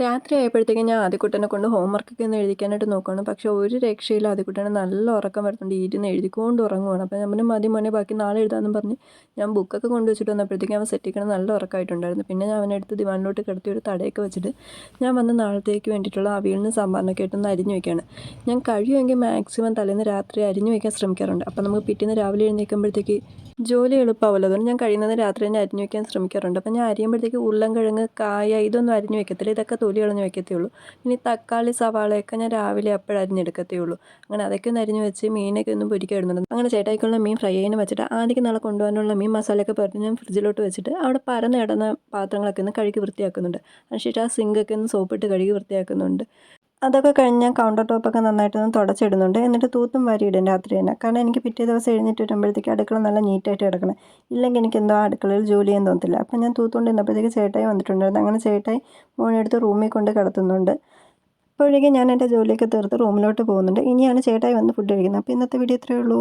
രാത്രി ആയപ്പോഴത്തേക്കും ഞാൻ ആദ്യക്കുട്ടനെ കൊണ്ട് ഹോംവർക്കൊക്കെ ഒന്ന് എഴുതിക്കാനായിട്ട് നോക്കുകയാണ്. പക്ഷേ ഒരു രക്ഷയില്ല, ആദ്യക്കുട്ടന് നല്ല ഉറക്കം വരുന്നുണ്ട്. ഇരുന്ന് എഴുതിക്കൊണ്ട് ഉറങ്ങുവാണ്. അപ്പോൾ ഞാൻ മതി മോനെ ബാക്കി നാളെ എഴുതാമെന്ന് പറഞ്ഞ് ഞാൻ ബുക്കൊക്കെ കൊണ്ടുവച്ചിട്ട് വന്നപ്പോഴത്തേക്കും അവൻ സെറ്റിക്കണം നല്ല ഉറക്കമായിട്ടുണ്ടായിരുന്നു. പിന്നെ ഞാൻ അവനെടുത്ത് ദിവാനിലോട്ട് കിടത്തി ഒരു തടയൊക്കെ വെച്ചിട്ട് ഞാൻ വന്ന് നാളത്തേക്ക് വേണ്ടിയിട്ടുള്ള അവിയലിനും സാമ്പാറിനൊക്കെ ആയിട്ടൊന്ന് അരിഞ്ഞു വയ്ക്കുകയാണ്. ഞാൻ കഴിയുമെങ്കിൽ മാക്സിമം തലേന്ന് രാത്രി അരിഞ്ഞു വയ്ക്കാൻ ശ്രമിക്കാറുണ്ട്. അപ്പോൾ നമുക്ക് പിറ്റേന്ന് രാവിലെ എഴുന്നേൽക്കുമ്പോഴത്തേക്ക് ജോലി എളുപ്പമാവുമല്ലോ. അതുകൊണ്ട് ഞാൻ കഴിയുന്നത് രാത്രി തന്നെ അരിഞ്ഞു വയ്ക്കാൻ ശ്രമിക്കാറുണ്ട്. അപ്പോൾ ഞാൻ അരിയുമ്പോഴത്തേക്ക് ഉരുളൻകിഴങ്ങ്, കായ ഇതൊന്നും അരിഞ്ഞു വെക്കത്തില്ല. ഇതൊക്കെ തൊലി കളഞ്ഞ് വെക്കത്തേ ഉള്ളൂ. ഇനി തക്കാളി, സവാളയൊക്കെ ഞാൻ രാവിലെ അപ്പോഴും അരിഞ്ഞെടുക്കത്തേ ഉള്ളൂ. അങ്ങനെ അതൊക്കെ ഒന്ന് അരിഞ്ഞ് വെച്ച് മീനൊക്കെ ഒന്ന് പൊരിക്കാൻ ഇടുന്നുണ്ട്. അങ്ങനെ ചേട്ടായിക്കുള്ള മീൻ ഫ്രൈ ചെയ്യാൻ വെച്ചിട്ട് ആദ്യം നാളെ കൊണ്ടുപോകാനുള്ള മീൻ മസാലയൊക്കെ പുരട്ടി ഞാൻ ഫ്രിഡ്ജിലോട്ട് വെച്ചിട്ട് അവിടെ പരന്ന് കിടന്ന പാത്രങ്ങളൊക്കെ ഒന്ന് കഴുകി വൃത്തിയാക്കുന്നുണ്ട്. അതിനുശേഷം ആ സിങ്കൊക്കെ ഒന്ന് സോപ്പിട്ട് കഴുകി വൃത്തിയാക്കുന്നുണ്ട്. അതൊക്കെ കഴിഞ്ഞ് ഞാൻ കൗണ്ടർ ടോപ്പൊക്കെ നന്നായിട്ടൊന്ന് തുടച്ചിടുന്നുണ്ട്. എന്നിട്ട് തൂത്തും വാരിയിടും രാത്രി തന്നെ. കാരണം എനിക്ക് പിറ്റേ ദിവസം എഴുന്നേറ്റ് വരുമ്പോഴത്തേക്ക് അടുക്കള നല്ല നീറ്റായിട്ട് കിടക്കണം. ഇല്ലെങ്കിൽ എനിക്ക് എന്തോ അടുക്കളയിൽ ജോലി ചെയ്യാൻ തോന്നത്തില്ല. അപ്പം ഞാൻ തൂത്തുകൊണ്ട് ഇരുന്നപ്പോഴത്തേക്ക് ചേട്ടായി വന്നിട്ടുണ്ടായിരുന്നു. അങ്ങനെ ചേട്ടായി മോനെടുത്ത് റൂമിൽ കൊണ്ട് കിടത്തുന്നുണ്ട്. അപ്പോഴേക്കും ഞാൻ എൻ്റെ ജോലിയൊക്കെ തീർത്ത് റൂമിലോട്ട് പോകുന്നുണ്ട്. ഇനിയാണ് ചേട്ടായി വന്ന് ഫുഡ് കഴിക്കുന്നത്. അപ്പോൾ ഇന്നത്തെ വീഡിയോ ഇത്രയേ ഉള്ളൂ.